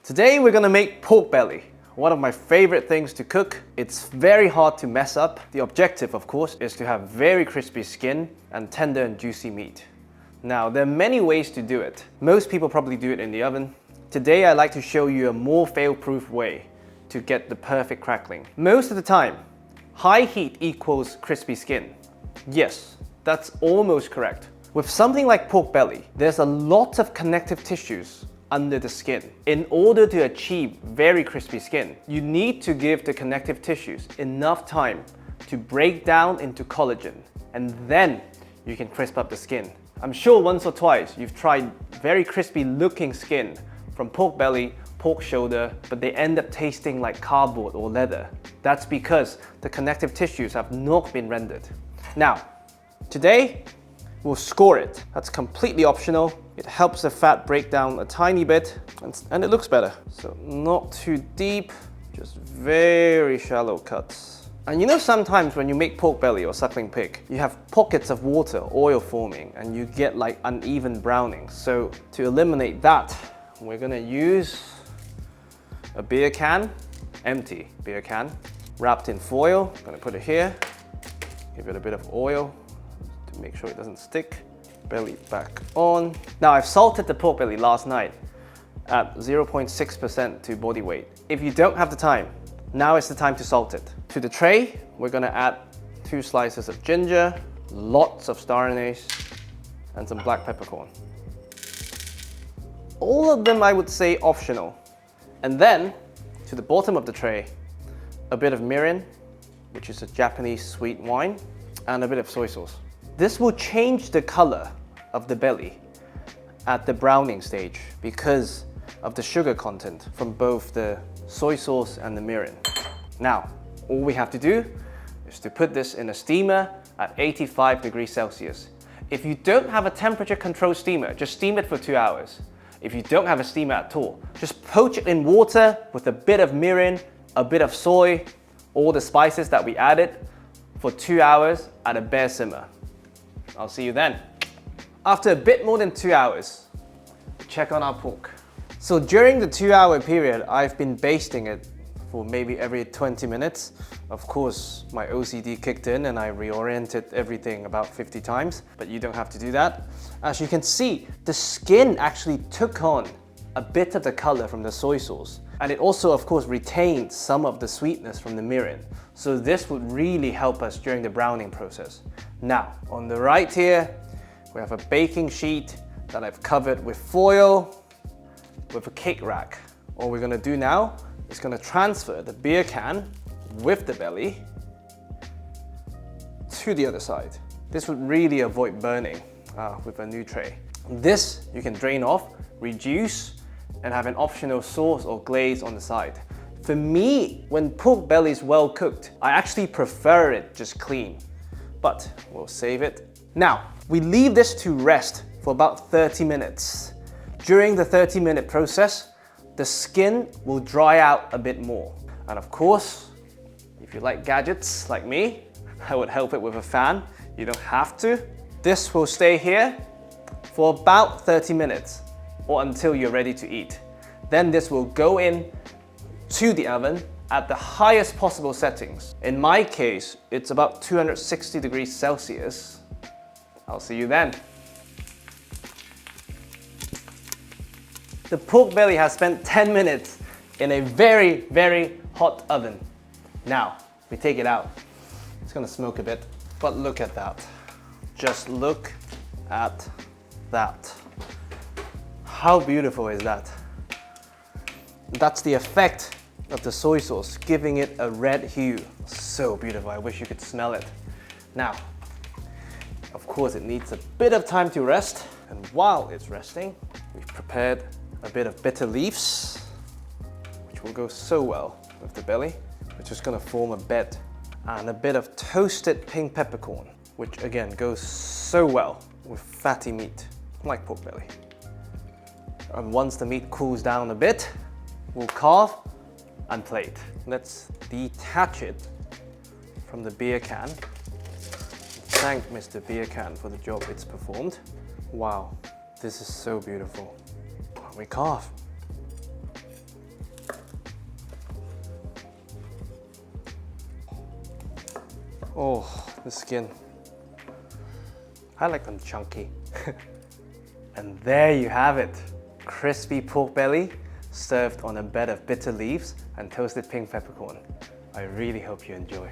Today we're gonna make pork belly, one of my favorite things to cook. It's very hard to mess up. The objective, of course, is to have very crispy skin and tender and juicy meat. Now, there are many ways to do it. Most people probably do it in the oven. Today I'd like to show you a more fail-proof way to get the perfect crackling. Most of the time, high heat equals crispy skin. Yes, that's almost correct. With something like pork belly, there's a lot of connective tissues under the skin. In order to achieve very crispy skin, you need to give the connective tissues enough time to break down into collagen, and then you can crisp up the skin. I'm sure once or twice you've tried very crispy looking skin from pork belly, pork shoulder, but they end up tasting like cardboard or leather. That's because the connective tissues have not been rendered. Now, today, we'll score it. That's completely optional. It helps the fat break down a tiny bit and it looks better. So not too deep, just very shallow cuts. And you know, sometimes when you make pork belly or suckling pig, you have pockets of water, oil forming, and you get like uneven browning. So to eliminate that, we're gonna use a beer can, empty beer can, wrapped in foil. I'm gonna put it here, give it a bit of oil to make sure it doesn't stick. Belly back on. Now, I've salted the pork belly last night at 0.6% to body weight. If you don't have the time, now is the time to salt it. To the tray, we're gonna add 2 slices of ginger, lots of star anise, and some black peppercorn. All of them, I would say, optional. And then, to the bottom of the tray, a bit of mirin, which is a Japanese sweet wine, and a bit of soy sauce. This will change the color of the belly at the browning stage because of the sugar content from both the soy sauce and the mirin. Now, all we have to do is to put this in a steamer at 85 degrees Celsius. If you don't have a temperature controlled steamer, just steam it for 2 hours. If you don't have a steamer at all, just poach it in water with a bit of mirin, a bit of soy, all the spices that we added for 2 hours at a bare simmer. I'll see you then. After a bit more than 2 hours, check on our pork. So during the 2-hour period, I've been basting it for maybe every 20 minutes. Of course, my OCD kicked in and I reoriented everything about 50 times, but you don't have to do that. As you can see, the skin actually took on a bit of the color from the soy sauce. And it also, of course, retained some of the sweetness from the mirin. So this would really help us during the browning process. Now, on the right here, we have a baking sheet that I've covered with foil with a cake rack. All we're gonna do now is gonna transfer the beer can with the belly to the other side. This would really avoid burning with a new tray. This you can drain off, reduce, and have an optional sauce or glaze on the side. For me, when pork belly is well cooked, I actually prefer it just clean, but we'll save it. Now, we leave this to rest for about 30 minutes. During the 30-minute process, the skin will dry out a bit more. And of course, if you like gadgets like me, I would help it with a fan. You don't have to. This will stay here for about 30 minutes or until you're ready to eat. Then this will go in to the oven at the highest possible settings. In my case, it's about 260 degrees Celsius. I'll see you then. The pork belly has spent 10 minutes in a very, very hot oven. Now, we take it out. It's gonna smoke a bit, but look at that. Just look at that. How beautiful is that? That's the effect of the soy sauce, giving it a red hue. So beautiful, I wish you could smell it. Now, of course, it needs a bit of time to rest. And while it's resting, we've prepared a bit of bitter leaves, which will go so well with the belly. We're just gonna form a bed. And a bit of toasted pink peppercorn, which again goes so well with fatty meat, like pork belly. And once the meat cools down a bit, we'll carve and plate. Let's detach it from the beer can. Thank Mr. Beer Can for the job it's performed. Wow, this is so beautiful. We carve. Oh, the skin. I like them chunky. And there you have it. Crispy pork belly served on a bed of bitter leaves and toasted pink peppercorn. I really hope you enjoy.